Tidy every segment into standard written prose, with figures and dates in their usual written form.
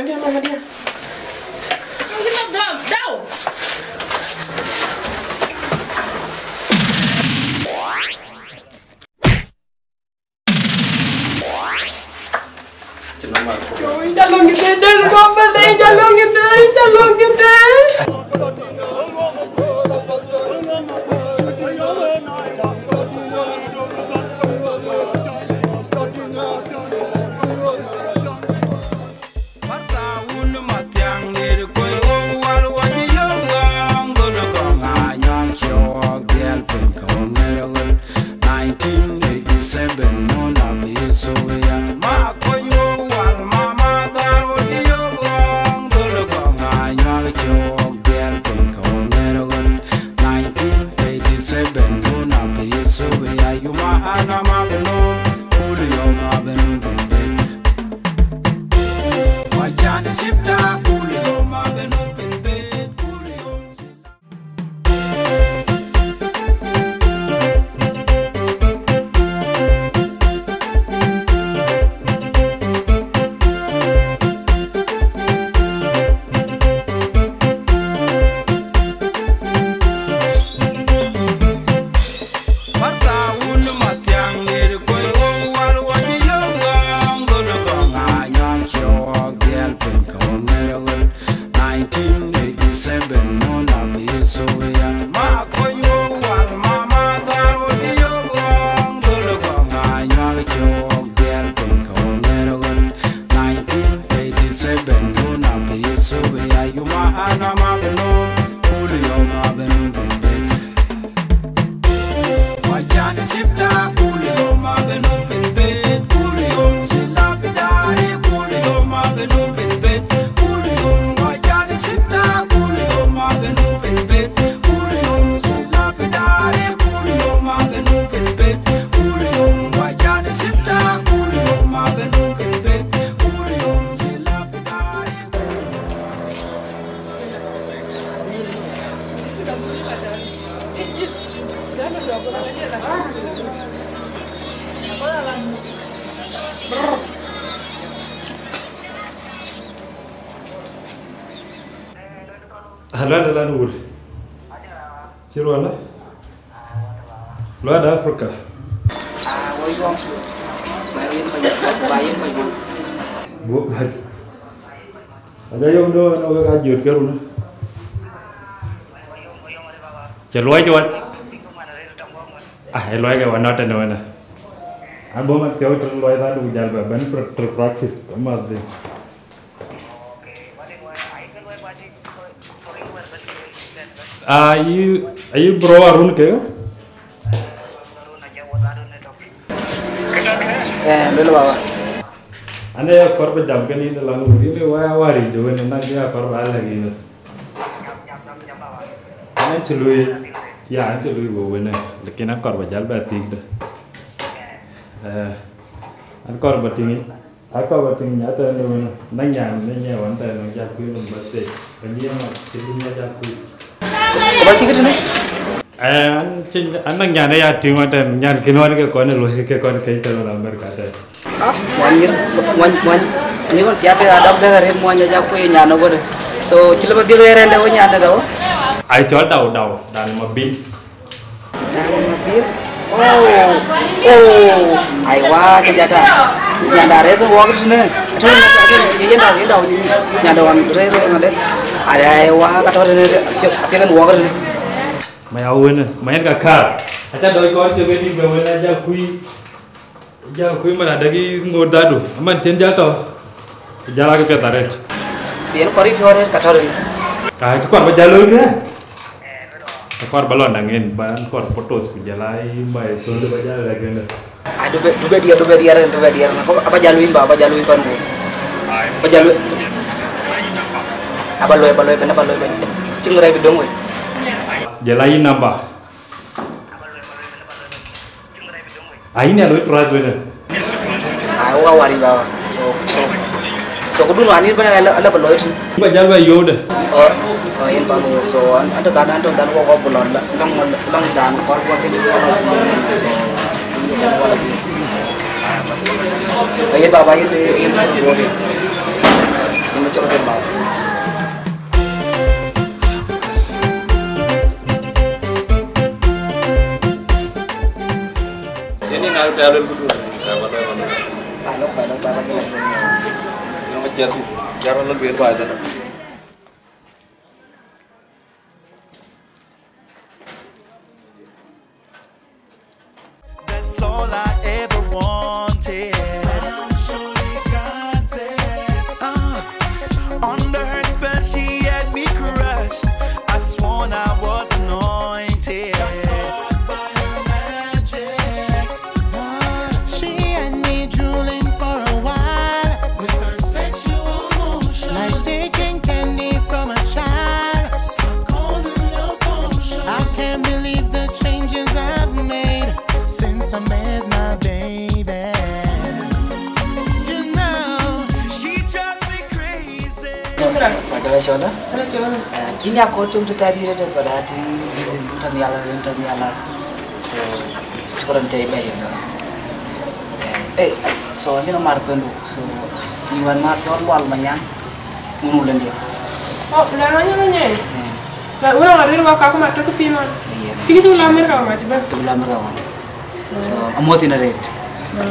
dia mama dia. Daw. Jalong kita, jalong kita. Halo, Ciruana? Lu ada Afrika? Woi bayin banyak. Bu, ada yang do no kajut ke rumah. Celoi cuan. Eloi ke wana ta no na. Abo mat kau terloi ta du jal ban practice mas de. Are you bro Arun ke? Belum bawa. Ane korban jam kan ini lalu ini wari juga nanti dia korban lagi ini. Ane celui, ya celui bawa ni, lekin aku korban jal batik dah. Ane korban tinggi, aku bating nyata ni nanya wanita yang jago ni batik, dia mah cilinya jago. Masih ke sini? Anak nyane ya cuma dan nyan kinuan ke kau ni loh ke kau ni kaita orang berkata. Wanir, ini kan tiap ada apa hari mau aja aku yang nyano gue. So cila betul ya renda gue nyano dah. Ai jual daun dan mobil. Ai wah kerja nyanda re tu buat sini. Ini daun ini nyadawan re ada. Ada ai wah kata re tiap kan buat re. Main kakak. Acha doi kau coba di bawah aja kui. Jangan kui mana ada lagi ngoda tu, aman cenjal tu, jalan ke petaret. Biar kori piore kacau ni. Kau itu kor berjalan ke? Kor balon angin, ban kor fotos berjalan, baik tu tu berjalan lagi ni. Dua dia. Apa jaluin kan bu? Apa jaluin? Apa loy? Cingrai bidong we. Jalain nambah. Ini aloy teras bener. Wari bawa. So kudu nuanir bener ala beloy tu. Baca bayu dah. Yang tahu so ada tanah kau bulan lang dan kau buat itu apa sih? Ayat bawa ini yang boleh. Yang challenge kudu kawan mana. Lo ba cái này. Yang macam tu, jangan lebih banyak. That's all I ever wanted. I'm sure you got this. Under her spell, she had me crushed. I sworn I was anointed. By her magic. She had me drooling for a while. With her sexual motion. Like taking candy from a child. Suck on her love potion. I can't believe the changes I've made since I met my baby. You know, she drives me crazy. Macam macam mana? Ini aku cuma tadi ada pada hati izin tanya. So sekarang cai bayi na. So ni nomor tu. So iwan mati orang luar banyak mengulang dia. Oh, lamanya mana? Lah orang ada rumah aku mati ketiman. Tiga tu lamar kau macam mana? Tu lama kawan. So amotin ada red.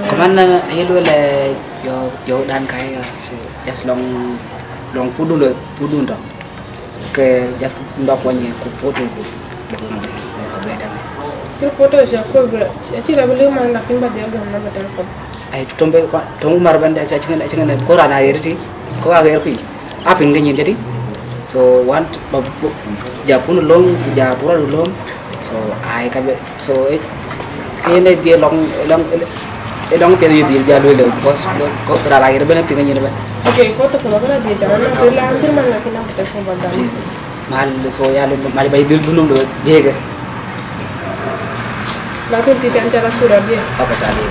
Kemana ayat le yo dan kaya. So just long pudu dah. Ke just ndak punya ku foto ku. Ke beda. Kau foto je aku ber. Cik dah boleh mana nak pindah dia guna pada telefon. Ai tombe marban da cingan ko rana yerti ko aga yerpi. Apa ingin jadi? So want Japun long jatura long. So ai kabe so kene dia long tiada dia jalu le bos ko rana yer bena pingan ni. Okay, foto kalau kena dia jangan nak beri hampir mana kena telefon pada. Mal so ya le mal bayi dulum do dia ke. Lalu tidak cara surat dia. Oke sali.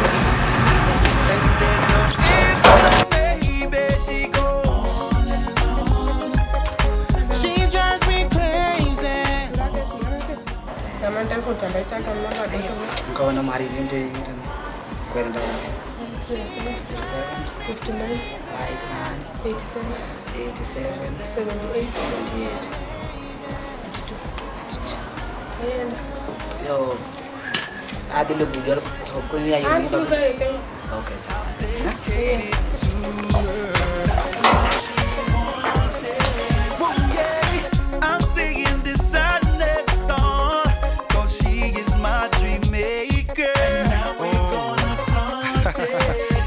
Zaman telefon sampai cakap mana ada. Kau nak mari nanti kau nak dah. 59, 57, 87, 78. Yo, ada lebih jual sokongnya yang ini. Oke sawa. I'm saying this I never start. 'Cause she is my dream maker. And now we're gonna flaunt it.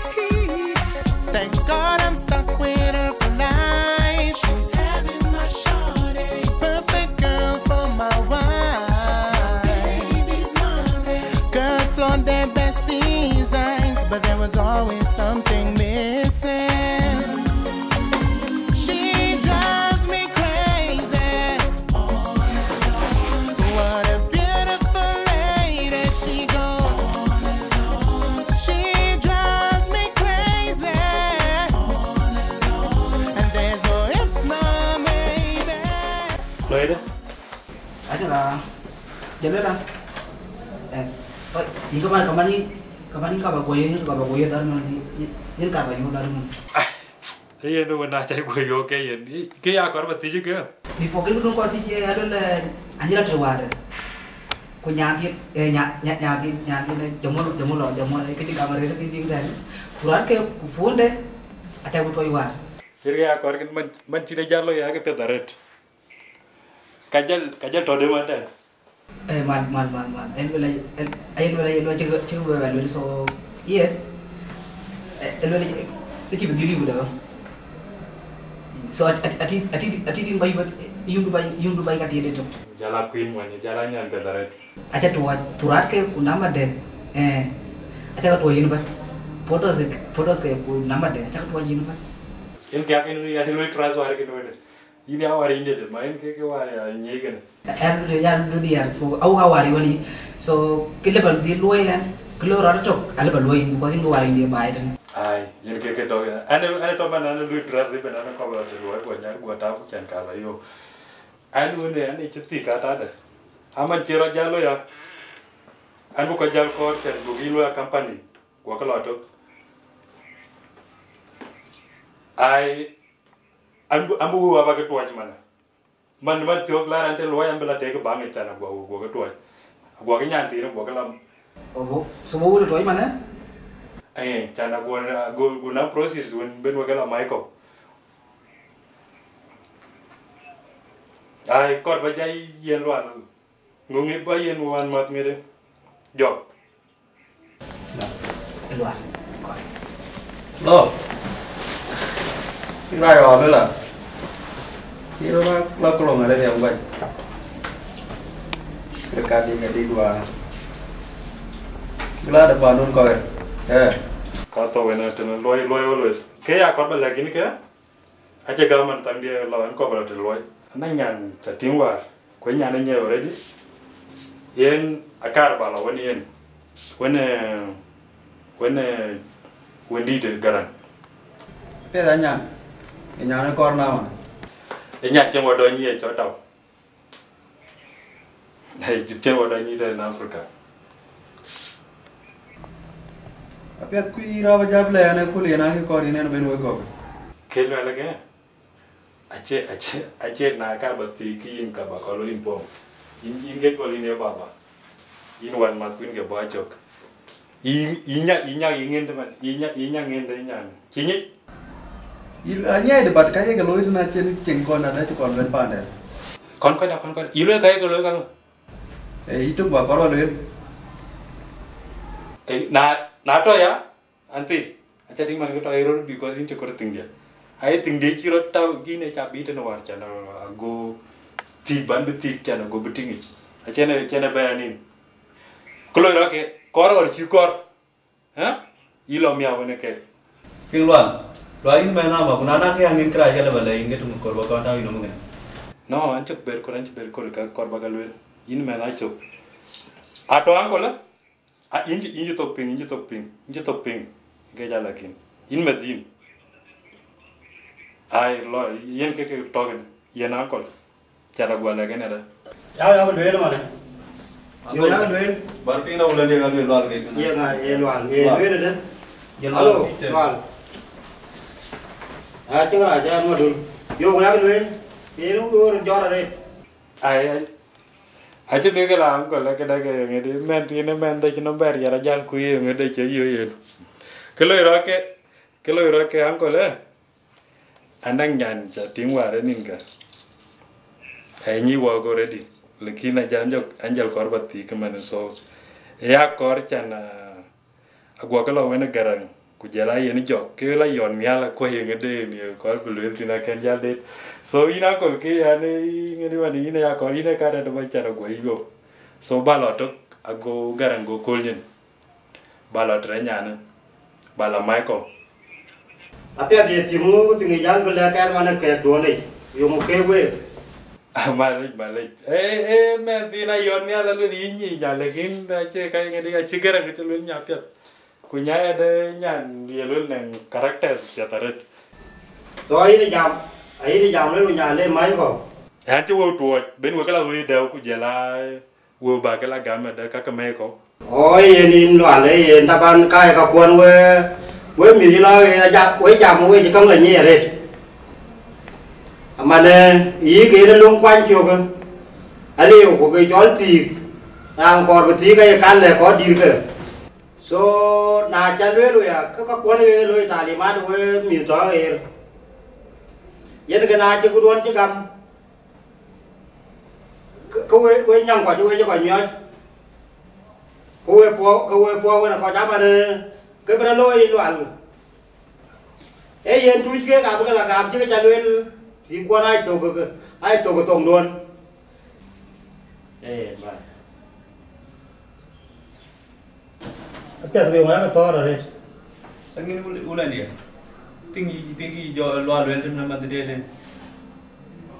Thank God I'm stuck with her for life. She's having my shawty. Perfect girl for my wife. Baby's mine. Girls flaunt their best designs, but there was always something missing. She drives me crazy. What a beautiful lady she goes. She drives me crazy. And there's no ifs, no maybe. Loy dah. Ada lah. Jalan lah. Jika kemana kau bagoye dar mana ni kau bagoye dar mana. Iya nu mana cai gue yo kayak ni. Kayak aku orang beti juga. Di pokok itu kau tadi ada le anjir terwar. Kau nyati jamur kecil kamar itu tinggi dan turan ke phone deh. Ada aku tuai war. Jadi aku orang mencina jalo ya kita darat. Kajal tode mana? Man. Ayat cakap berbaloi so iya. Itu berdiri budak. So ati din bayi yung bayi kat dia tu. Jalan queen mana? Jalannya ante darat. Aja turat ke nama deh. Aja kat tuai ni ber. Fotos ke nama deh. Aja kat tuai ni ber. Ini kayak ini ya lu keras war gitu ada. Ini awal ini deh. Main kayak war ya ini kan. Yang dia, aku awari wali. So kile berarti luai kan. Kalau orang tu, ada berluai. Bukan itu wari dia bayar. Ay, ini kayak gitu ya. Ane tu mana ane lu keras sih, mana kau berada luar gua nyari gua tahu jangan kalah yo. Ane ceti kata ada. Aman cerah jalo ya. Ane bukan jalo kau cari bugi lu ya company. Gua kalau tu. Ambu apa ketua cuman. Man jok lah nanti luar yang bela tega banget cina gua ketua. Gua kenyanti gua kelam. Oh, semua udah tuai mana? chana guna process when ben wagala Michael ai kor ba jai yen wan ngungi ba yen wan mat ngede jok luar Lo. Rai rồi nữa là. Thì nó có lòng ở đây không vậy? Cái đi qua. Gila depan nun kau. Kau tahu kan tu loy always. Kaya kau balik lagi ni kaya? Aja gaman tang dia lawan kau balik loy. Anak nyan chatting war. Kau nyan ni already. Yen akar bala when yen. When di de garan. Thế là nhàn. Cái nhà nó con nào mà? Nyan cuma doi ni cho tau. Hey, cuma doi ni dari Afrika. Apa tu ira wajib le, ane kuliah nak kau ini ane benu kau. Kelu lagi ya? Aceh nak kar berarti kian kau bakal lo impom. Inget kau ini apa? Wan mat kuin ke bacok. Inya ingin teman. Inya ingin dia. Cini? Anya debat kaya kalau itu nak cengkon ada tu kon berpan ada. Kon. Ilu kaya kalau kamu. Itu buat korban lu. Nato ya? Anti. Acha ting mas kita aero because ini cukup tinggi. Ayat tinggi kira tahu gini cabai itu nawar cina. Go tiban betik cina go betingi. Cina bayanin. Kalau orang ke korban cikor, ilo miawan ke. Keluar. Luar ini mana apa? Kunana ke angin keras ya lebar lagi tu korban kau tahu ini mungkin. No, ancuk berkor ke korban galuel. Ini mana ancuk. Atau angkola? Inju topping. Gaya lagi. In Medin. Ai lo, yen ke togen. Yen angkol. Cara gua lagi ada. Ya duel mana? Yo ya duel. Barfi na ulan dia galuel luar ke. Iya nggak, ya luar. Ya duel ada. Halo, luar. Cengah aja mau dulu. Yo ya duel. Ini udah juara deh. Aja ni kalau angkol lagi dah ke ngedi menti cina ber ya rajal kuih ngedi cuy. Kalau irak angkol andang nyan chatting war ni kan. Ni wago ready. Lekin anjal korbati kemana so. Ya kor cina agua kalau mana garang. Kujala ini jok. Kela yon miala kuih ngedi ni kor belum cina kenjal deh. So ina kol ke ane ngedi wani ina ya kor ina kada ada cara gua igo. So balotok ago garang go kolnyen. Balot renyana. Bala Michael. Apa dia timu tinggi jalan belajar mana kayak dua ni. Yo muke we. Balik. Menti na yon miala lu ini ya lekin aja kayak ngedi aja garang itu lu nyapiat. Kunya ada nyan dia lu neng karakter sejataret. So ini jam lu nyale mai ko. Yang tu tua, ben wakala dah aku jalan, bakala gam ada kakak meko. Oh ini lu ale, tapan kaya kakuan we mili lah, we jam we jikang lagi red. Amane, ini lu kwan ciok, ali aku ke jual ti, ang kor beti kaya kan le kor dir ke. So na jalan lu ya, kakuan lu talimat we mili soal air. Jadi kena aja kuduan cekam. Kau nyang kau juga kau nyot. Kau nak kau cakap mana? Kau beraloi luar. Yang tu juga kau bukan lagam juga jalan. Si kau naik tu ke tong duan. Baik. Apa tu yang mana kau tahu ada? Sangin ulan dia. Tinggi jual luar luar tu nama tu dia le.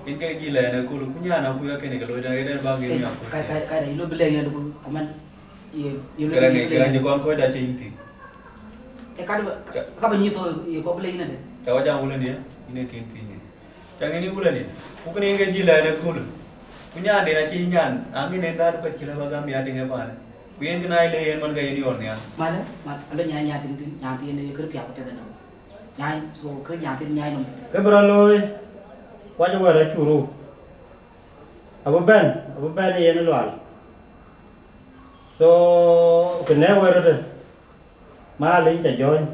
Ini kayak gila ya, aku punya anak aku ya kene kalau ada bagi ni aku. Kayak ilo beli yang dulu teman. Iya. Kerana jauh kau dah cinti. Kau banyak tu, kau beli ini ada. Kau jangan ulan dia, ini cinti ni. Jangan ini ulan dia. Bukan ini kayak gila ya aku. Punya ada nak cinyan, angin entar tu kecil bagam ya dengan apa? Kuyen kena ile yang mana kayak ini orangnya. Mana? Ada nyanyi ini kerja apa pada nama? Nyanyi, so kerja nyanyi nom. Kau beraloi. Kau juga ada curu. Abu Ben ni yang luar. So kena awak ada. ma linh cha join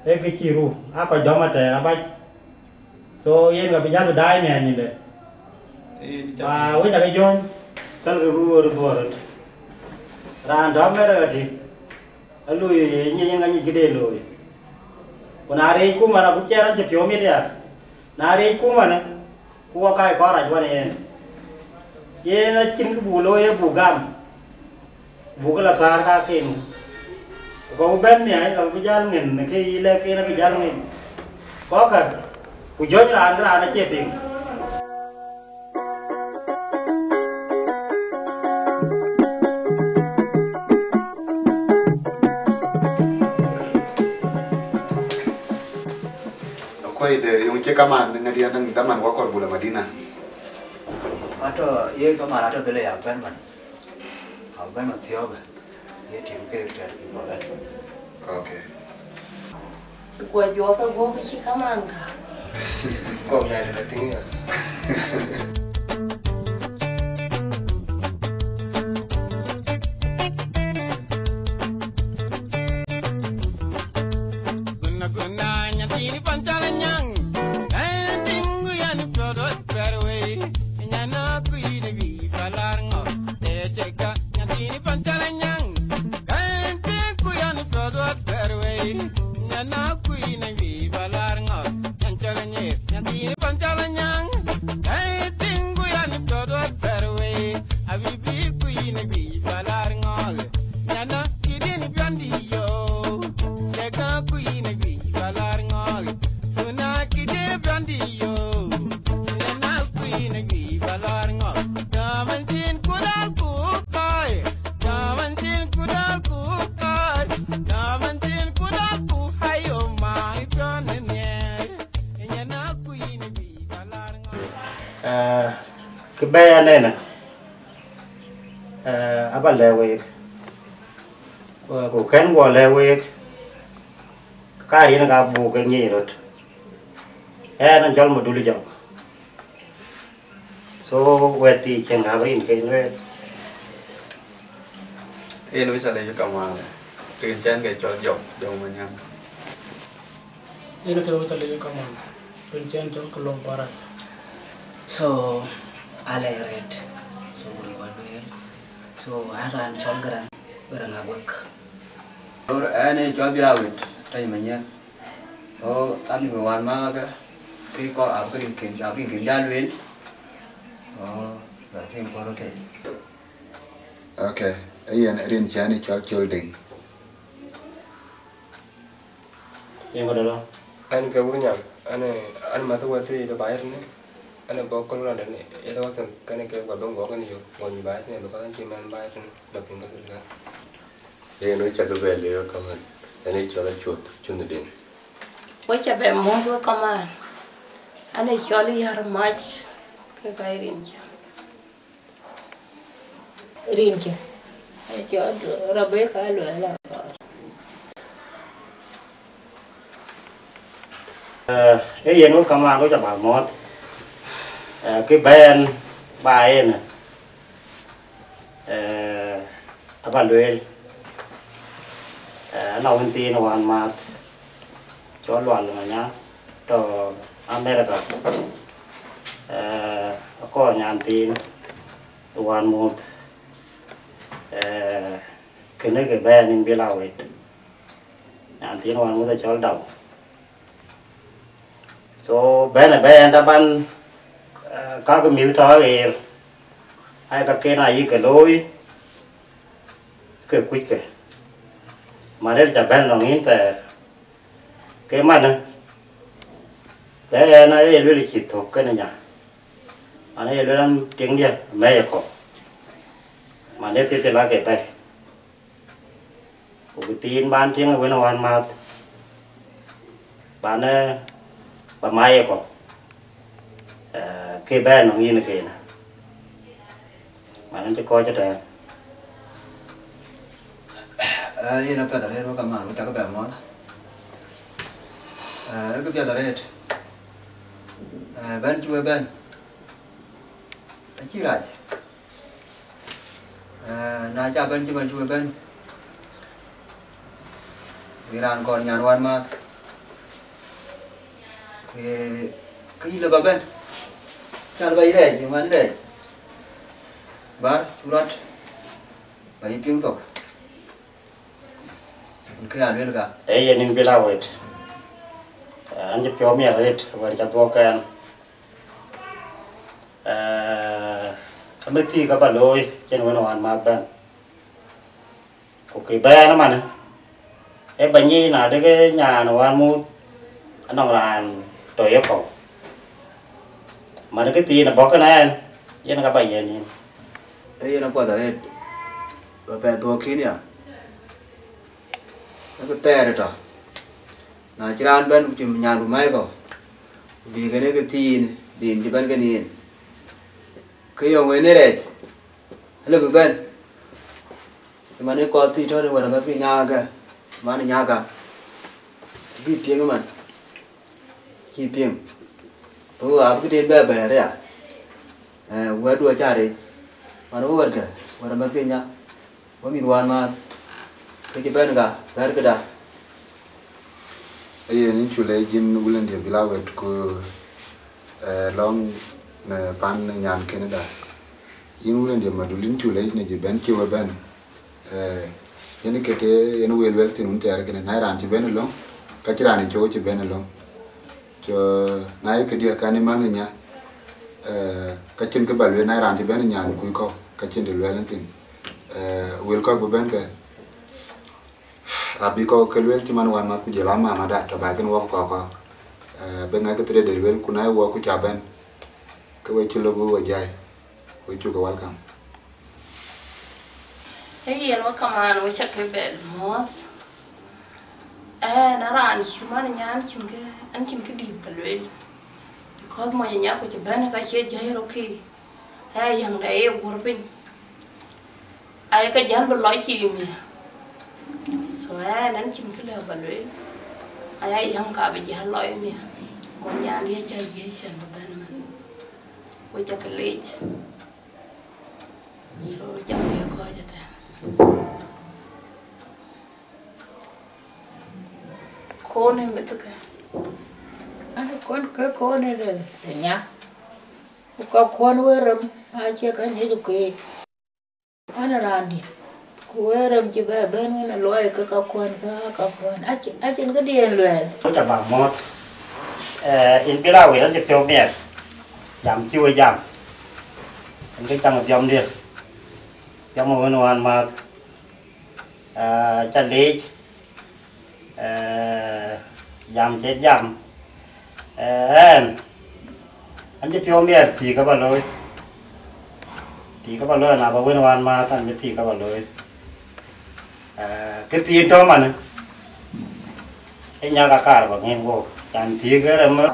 e ke chiru a ko doma te abaj so yen ga bijal dai me ni le ba we ta ke join kal ke bu ru do ran da me ra ti alu ni nga ni gide lo kuna re ku mana bu chera che pyo mi dia na re ku mana ku ka ko ra jwa ne ye na chin ku bu lo ye bu gam bu ka la tar ka ke nu ko ben mi ai ko bijal ngin ke le ke na bijal ngin có cả ku jo ra na che ping de yung che kaman ngadia nang daman wa kor bula Madina ato ye kaman ato dele ya ben man thio ba ye tim ke ter ki ba okay gua jo ka go ke chi kaman ka ko nya de tinga cái bé này nè aba lewe ko ken go lewe ka ri na ga bu ke ni rot na jol mo duli jok so weti chen ga rin ke ne no bisa le kama tin chen ke chol jok dong ma nyam ino ke wita le kama tin chen chol ko long parat so ale red so buri wadwe so aran chol garan agwak or ane chol birawit tay manya o ami wan ma ga ki ko abrin ken dalwen o ba ken ko rote okay ayen rin chani chol ding yang ada lo an ke wunya an ma to wati do bayar ne ana bokol na ne ela watan kana ke wa bongo kan yo ngoni bayar ne ba kan chiman bayar ne ba tin ko ga ye no cha do bele yo kaman ani chola chut chun din wo cha be mo go kaman ane choli yar mach ke kai rinja e cho rabe ka lo la cái nó cầm ăn có cho bà mót cái bên bài nè bà luyện nó bên tin nó hoàn mà cho loạn là nhá cho America có nhàn tin hoàn một cái nơi cái bên in Belarus ấy nhàn tin hoàn một cho đầu so ben ta ban các cái miếng đó thì ai các cái này cái lối cái quýt cái mà đây là ben lòng in tại cái mặt này bé nó ấy luôn chỉ thuộc cái này nhá anh ấy luôn tiếng điệp mẹ có mà đây sẽ là cái bài của cái tin ban tiếng ở bên ngoài mà bạn này bà mai có cái bé nó như thế này mà nó cho coi cho trẻ ye na peda re ro ka ma ta ka ba mo cái peda re ben chu ben chi ra na cha ben chu ben Iran kon nyan wan ma cái gì là bà bên chả bay đây nhưng mà đây bar churat bay piung to cái ăn được cả ấy nên bị lao hết anh chỉပြောmiệng hết và cáiตัวกันmới thì các bạn lôi trên cái nón mà bên cái bé nó mà nè em bệnh nhi là cái nhà nó ăn mua anh đồng là trời ơi cậu mà cái tiền là bỏ cái này vậy nó các bạn nhìn ấy nó qua tới bà bé tua kia nhỉ nó có tè rồi đó là chỉ ăn bên chừng nhà đủ mấy cậu vì cái này cái tiền điện chỉ bên cái này cái ông ấy này đấy là bị bên mà nếu có thì cho nên là cái nhà cái mà nó nhà cả bị pieng mà khi pieng tôi áp cái tiền bé bé đấy à quay đua cha đấy mà nó vẫn cái mà nó cái nhà có bị đoan mà cái bên cả bé cái đó ấy nên chú lấy jin ulen dia bilawet ko long pan nyan Canada yin ulen dia madulin chú lấy này chỉ ben chiwa ben yani kete yani wel tinun tare kene nairan ci ben long ka ci rani cho ci ben long cho nay ke dia kani mangnya ka cin ke balwe nairan ci ben nyan kuy ko ka cin de wel tin wel ko bu ben ke abi ko ke wel ci man wan ma ku jela ma da to ba ken wo ko be nga ke tre de wel ku nay wo ku ca ben ke we ci lobu wo jay wo ci ko welcome. Hey, and what come on, we check a bed, Moss. And around human and yan can deep already. Because my yak with your banner, I hear jail okay. Hey, young day, warping. I got young like you. So, and can kill her balloon. I young garbage, I love me. One yan here, Jason, the bannerman. We take a late. So, young, we are quite at con em biết cái con cái con này là nhá có con với rầm ai chưa cái gì được cái anh là làm gì với rầm chỉ bé bên là loại cái con ai trên cái điền luyện nó chả bảo mót in cái lao nó chỉ tiêu miệng giảm chiêu giảm cái trăm một dòng đi trong một hoàn mà chân lý giảm chết giảm anh chỉ phiêu miệt thì các bạn lôi thì các bạn lôi là vào bên hoàn mà thằng biết thì các bạn lôi cái tiền cho mà cái nhà cả cả và nghe vô chẳng thì cái là mới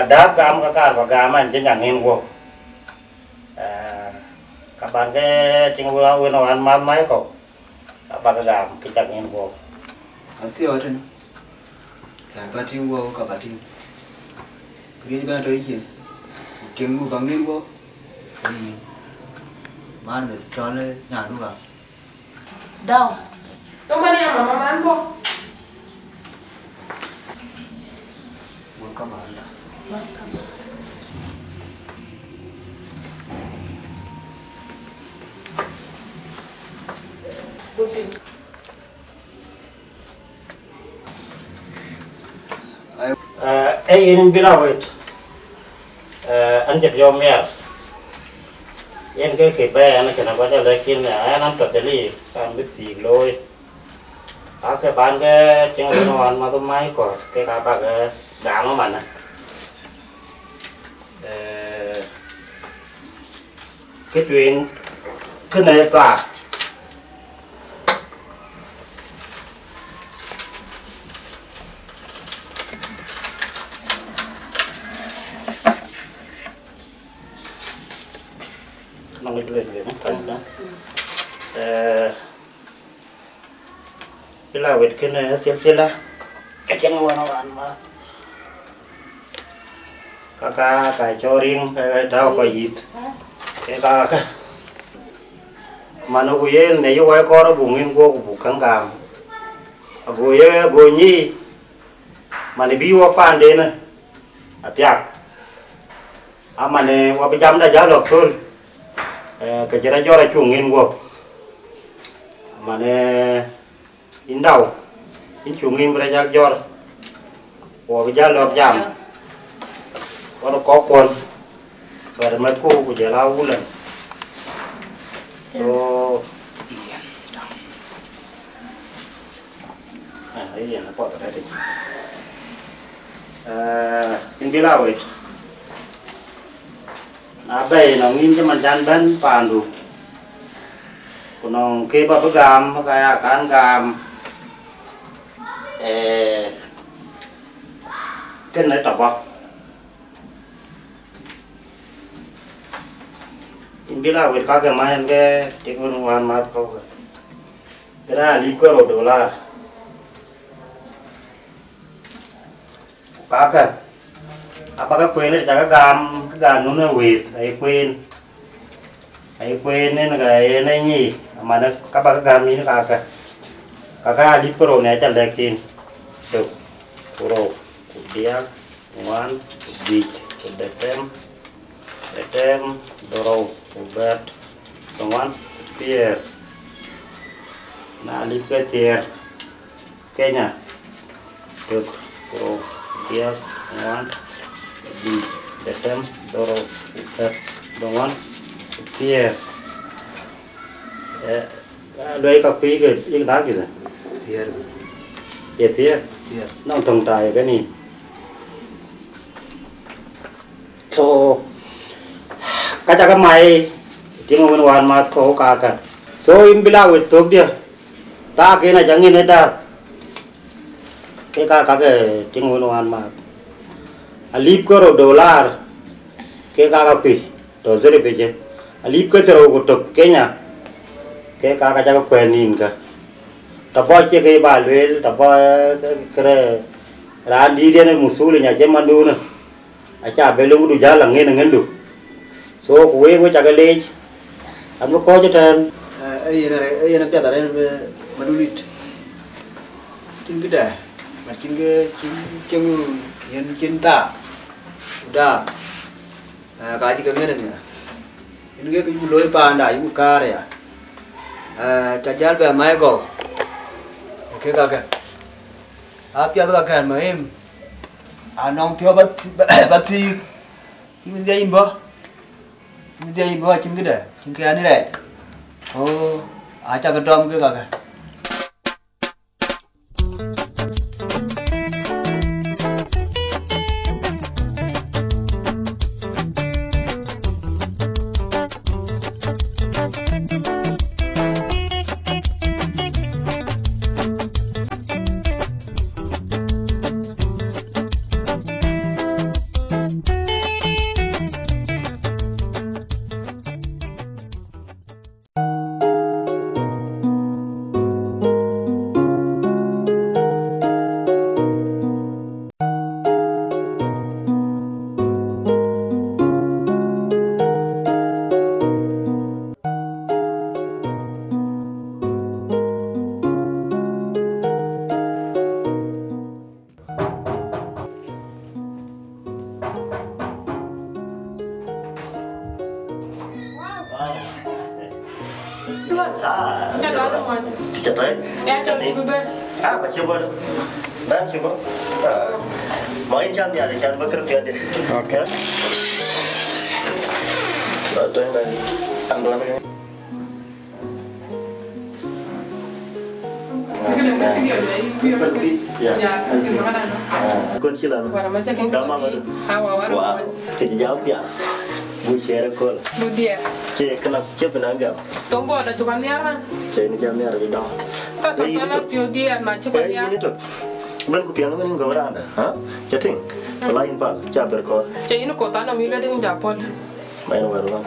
đáp gam cả cả và gam anh chỉ chẳng nghe vô các bạn cái chính phủ lao nó ăn mát máy cậu các bạn cái giảm cái chẳng yên vô ăn tiêu trên cả ba thiên vô cả ba thiên cái gì bạn thấy gì kiếm mua bằng yên vô thì mà mình cho lên nhà luôn à đâu tôi bên em mà ăn vô muốn các bạn ấy nên biết đâu vậy anh chụp vô mẹ em cái bé nó chỉ là có cho lấy kim này anh ăn trộn đi ăn biết gì lôi cái bán cái tiếng Việt hoàn mà tôi máy của cái cá bạc đá nó mà này cái chuyện cái này là nó mới lên về thành đó cái là việc cái này xíu là cái chân nó ăn mà cái cho riêng cái đau cái gì cái mà nó cũng vậy này vô quay có nó bùng nguyên vô của bùng căng càm agoye gonyi mane biwo pande na atiak amane wabjam da jalo tol ke jara jora chungin go mane indau in chungin bra jal jor wabjalo jam wano kokon pada mereka berjalan ulang. So, ini apa tadi? Ini bilawet. Abai nongin cuman janban pandu. Kunong keba begam kayak kan gam. Kena tabak. Bila wir kagak main ke tikungan mat kau ke, kira $5 kagak, apakah kuen ini jaga gam nuna wit, ay kuen ini naga ini mana kapag gam ini kagak $5 ni aja lekin, tuh, puro, kudiak, wan, big, betem, dorong. Ubat, teman, tier, nah lihat tier, kayaknya, tuh, pro, dia, teman, di, betem, dorong, ubat, teman, tier, đôi cà phê cái những đá kìa, tier, tier, nó trồng tài cái này, so kaca mai tingo wan mat ko kaka so imbila wit tok dia ta ke na jangin eda ke kaka ke tingo wan mat $5 ke kaka pi to zere peje $5 ko tok kenya ke kaka jaga kwenin ka tabo che ke balwel tabo kre randi dia ne musuli nya jemanduna acha belungu du jala ngene ngendu so kuwe ko chagale amno ko jatan ayena piada re madulit tingda macingge cingkemu yen cinta udah kaji kengene nya ini ke loi panda ibu karya cajal be mai go ke kaga apia do kan maim anong pio bati ini dia imba ini dia ibu macam gede, cingkian ini deh. Oh, acak gedom ke kakak. Apa coba? Dan coba. Main jam ya, jangan bekerja deh. Oke. Itu yang dari anduan ini. Ya. Kunci lah. Gampang ada. Wah, jawab ya. Bu share call. Bu dia. Cek kenapa cek penanggap. Tunggu ada tukang niaran. Cek ini jam niaran di dalam. Pasal kalau pio dia macam ini tuh. Bulan kupiang ini nggak ada, ha? Chatting. Lain pal, cabar call. Cek ini kota nama ini dengan Japon. Main waruang.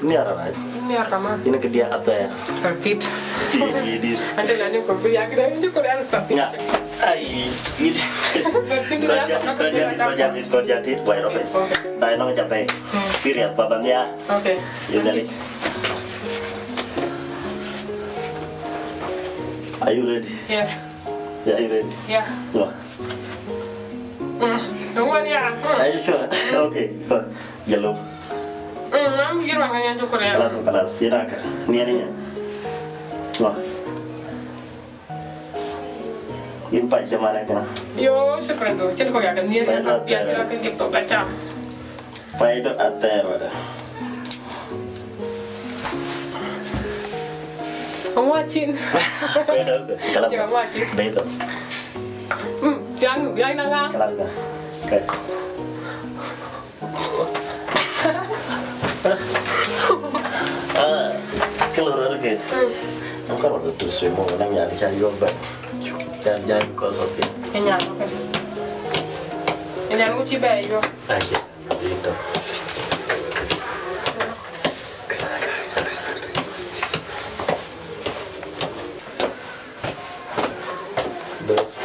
Niaran aja. Niar kamar. Ini ke dia atau ya? Perfect. Di. Ada lagi kopi yang kita ini juga ada tapi. Nggak. Ai. Ini. Kau jadi, bayar apa? Bayar nong capai. Serius babanya. Oke. You ready? Are you ready? Yes. Yeah, you ready? Yeah. No. Don't worry. Are you sure? Okay. Yellow. I'm going to go to Kalas, Yanaka. Nianinya. No. In Pachamana. Yo, shukran do. Chen ko ya kan ni ya kan tira kan ke to baca. Paido atera. Watching. Kalau jangan watching. Betul. Yang nanga. Kalau okay. Kalau orang ke, orang kalau ada tu semua orang yang cari obat, jangan kau sopi. Yang kan. Yang aku cibai yo. Aja, itu.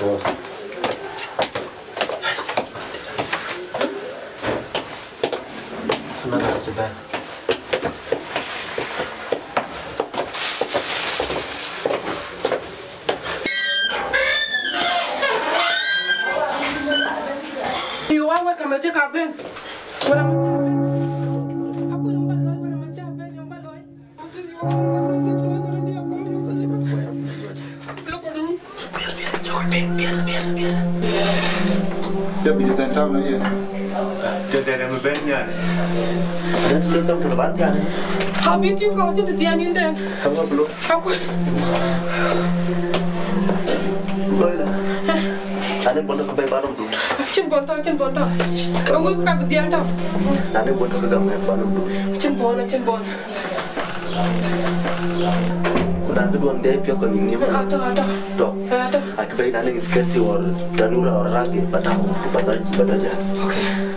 Bos. Kenapa coba? You are welcome to Cabin. Dia bisa tentang lagi. Dia dari membenya. Dan belum terbantian. Habis itu kau jadi tiangin dan. Kamu belum. Aku. Boleh. Ada bodoh kebebaran tu. Cun bontong. Kau bukan ketian tau. Ada bodoh kebebaran tu. Cun bon. Kuda kedua dia pihak ini. Ada. Dok. Ada. Aku bayi nanti sekali orang danura orang lagi pada aja. Okay.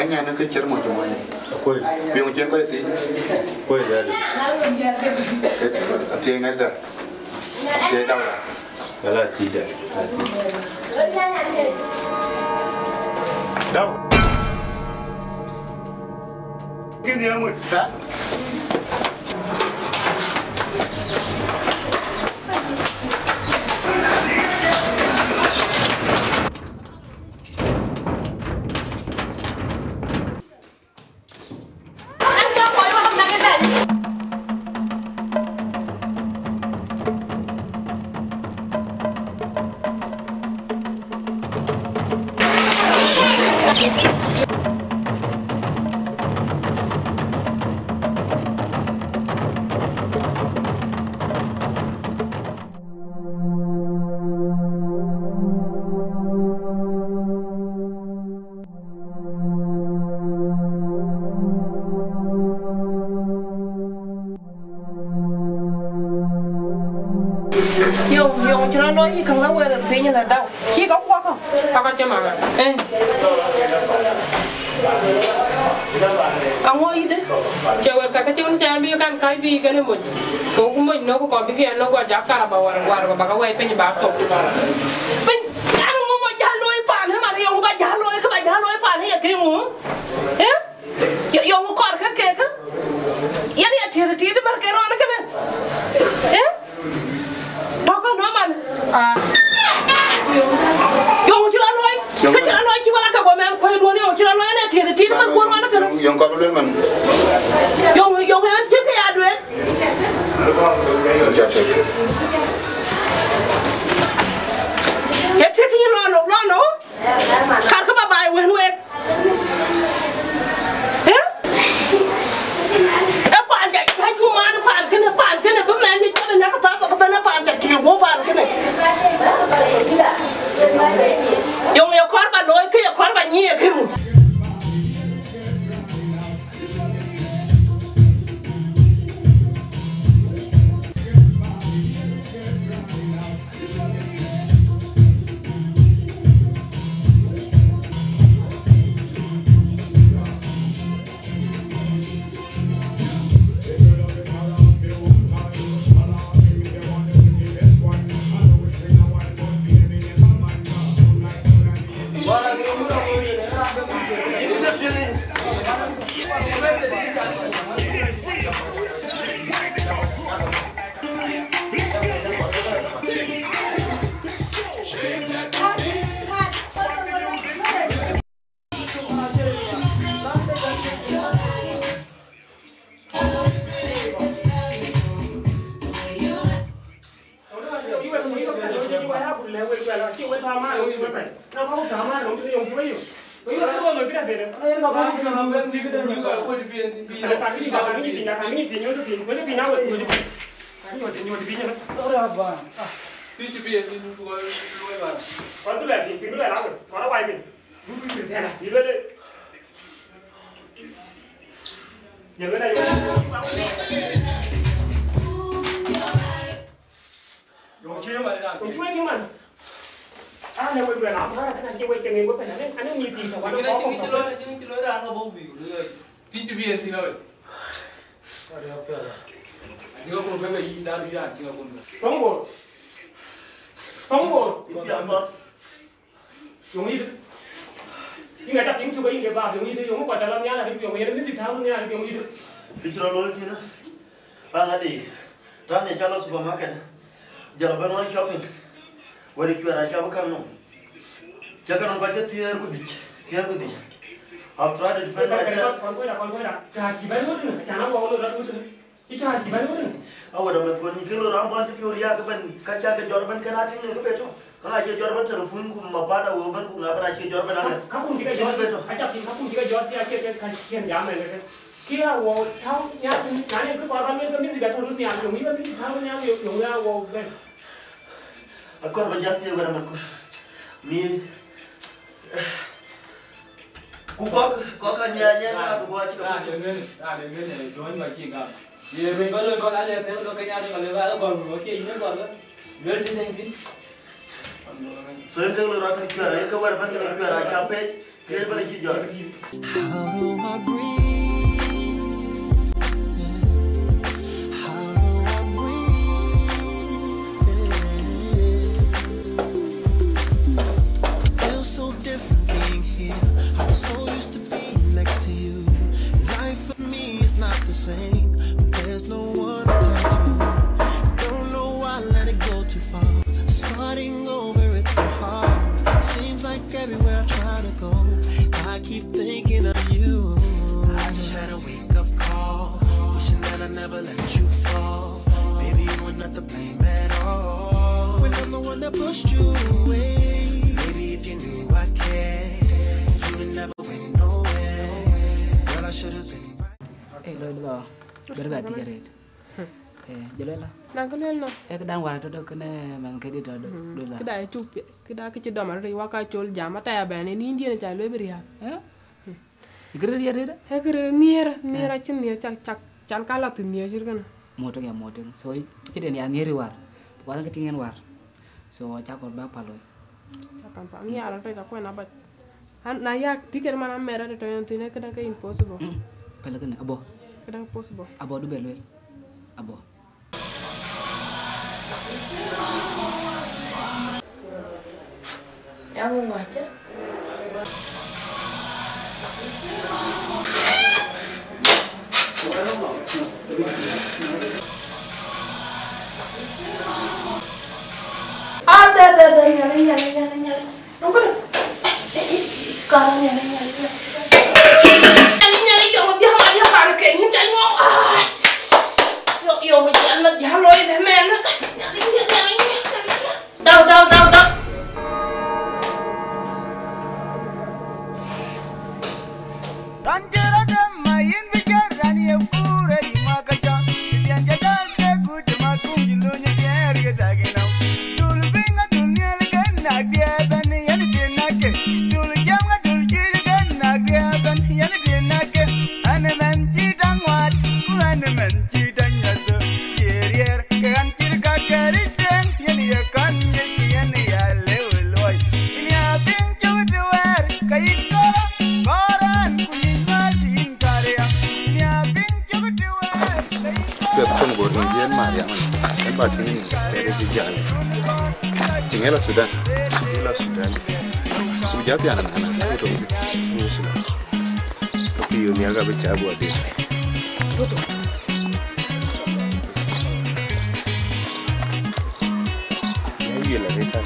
Yang nanti cermo semuanya. Koi. Yang cermo itu. Koi jadi. Tapi yang ada. Tidak tahu dah. Kalau tidak. Tahu. Kini yang muda. Yung chura lo yi kang la wer pe ni la dau. Ki ko kwa ko. Apa cema ga? Ango yi de. Cewek ka kecil jangan bi kan kai bi kan mo. Ko ku mo no ko bi ki no ko jakka ba war ba ka wai pe ni ba to. Ben an mo mo jalo yi pan ha ma yung ba jalo yi ka ba jalo yi pan ya ki mo. Yung ko ka ke ka. Ya ni atira ti de mar ke ro na kana. Toko no man. Yung chura loy. Ka chura loy chi wala ka go men ko do ni yung chura loy na atira ti de mar ko na kana. Yang kau belum man. Yung an chi ka ya duen. Ya te ki lo no. Ka ka ba bai wen wek. Pan kene ba man ni kene na ka sa ka ba na pan ta ki wo pan kene supermarket. Jalaban one shopping. Where you are a shop come no. Jagan on got here good. I've tried to defend myself. I would have gone kill around one to your Yakaban, Kachaka Jorban cannot think of better. Can I get Jorban telephone? My father will ban Jorban. Kia wo thao nhá nãy cứ qua ban cái gì cả thôi nhà dùng ý cái thao nhá dùng ra wo về aku harus berjati kepada mereka. Ni, kau kan nyanyi nak buat cakap macam ni. Dengan join macam apa? Dia kalau ada temu kalau kenyataan kalau ada kalau macam ini kalau biar dia nanti. So yang kalau orang ni kira, yang kau berban kalau kira capek, saya boleh sih jual. There's no one to turn to. Don't know why I let it go too far. Starting over, it's so hard. Seems like everywhere I try to go, I keep thinking of you. I just had a wake-up call, wishing that I never let you fall. Baby, you were not to blame at all. When I'm the one that pushed you away. Maybe if you knew I cared, you would never went nowhere. Girl, I should have been. Lo berbati jaret. Jalela. Nangkalel no. Kedang war to kene man kedi to do la. Keda chup, keda kici domar ri waka chol jama ta bene ni ndien cha lo beria. Igre yare. Hegre niera chin nier chak chan kala tu nier jirgana. Moto ya moto. So kiden ya nieri war. Wala ketingen war. So chakol ba palo. Chakam pa ni ala to ko na ba. Na ya tiker mana mera to yantine keda ka impossible. Pelagan abo. Kadang possible. Abo du belwel. Abo. Ya mau aja. Ada nyali. Nunggu. Sekarang nyali. Yo mà chán nó giá lôi để mẹ nó đau Tinggal Sudan. Sejak dia anak-anak itu Muslim. Tapi ini agak becah buat dia. Iya lah kita.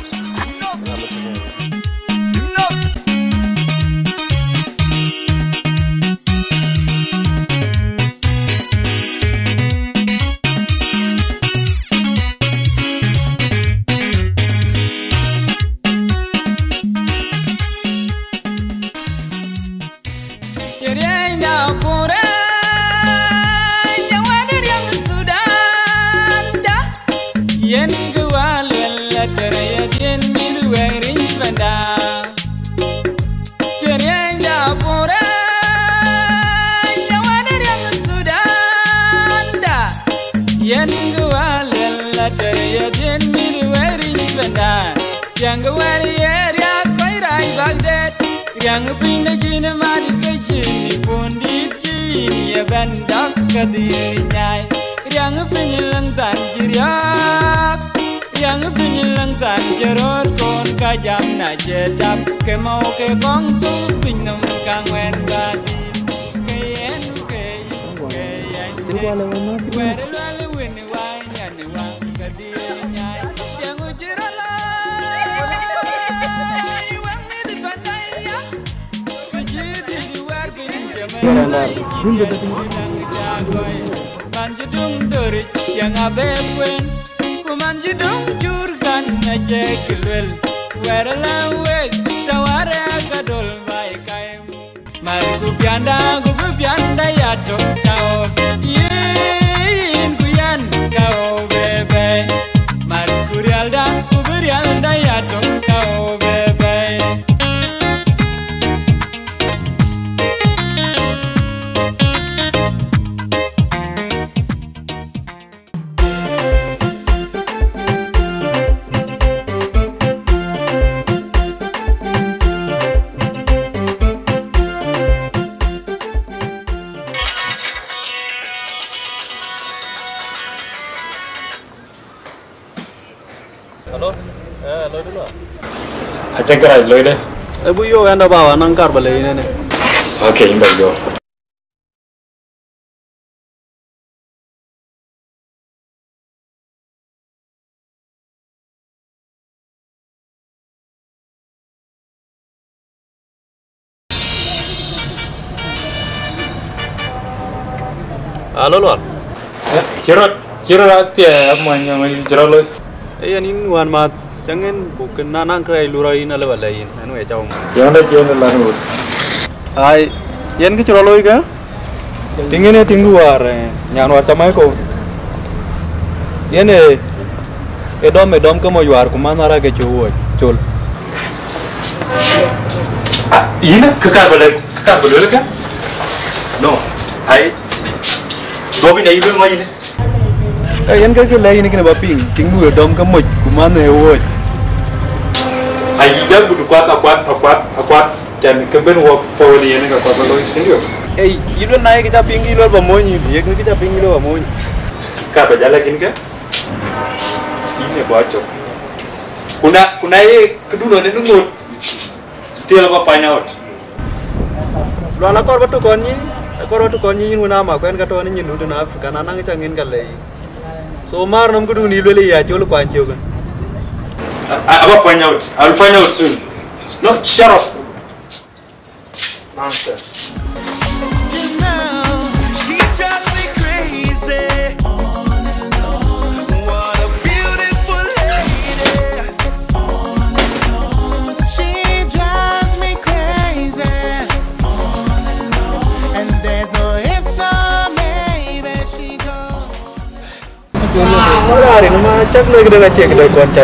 Yeah. Yang wari area koi rai bagdet yang pinda jina mari kecini pundit jini ya bendak kadiri nyai yang pinyelang tan jiriak yang pinyelang tan jerot kon kajam na jedap ke mau ke kong tu pinom kangwen badi kayen kayen wari wali wini wanya ni wang kadiri nyai yang ujirala Manjidung dorit yang abemwen kumanjidung jurgan aja kilwel weralawe tawara kadol bai kaim mari ku bianda ya tok kau yin kuyan kau bebe mari ku rialda ya tok kau bebe. Acha kara loy deh. Bu yo anda bawa nangkar balai ini. Oke, baik yo. Halo luar. Cerot ya amuanya mai cerot loy. Ini nuan mat. Jangan bukan nanang kerai lurai na level lain, anu ya jauh. Yang ada jangan lalu. Ay, yang ke curoloi ka? Tingin ni ting luar, yang luar camai ko. Yang edom ke mau luar, kumana ra ke cuy, cul. Ini kekar boleh kan? No, ay. Bobby dah ibu mai ni. Yang ke lain ni kena baping, tinggu edom ke mau kumana hewoi. Ayi jam budu kuat dan keben wak pawadi ini kat kuat baloi sendiri. Ilu naik kita pingi luar bamonyi, dia kita pingi luar bamonyi. Kau berjalan kini kan? Ini bocor. Kuna kedua ni nungut. Still apa find out. Lu anak kor batu konyi ini nama kan kata orang nyendu dan Afrika nanang cangin kalai. So mar nam kedua ni lu lihat jauh kuancau kan. I'll find out. I'll find out soon. No, shut up. Nonsense. She drives me crazy. On and on. What a beautiful lady. On and on. She drives me crazy. On and on. And there's no ifs, no maybe she goes. Orang hari ni macam lagi dah cek dah konca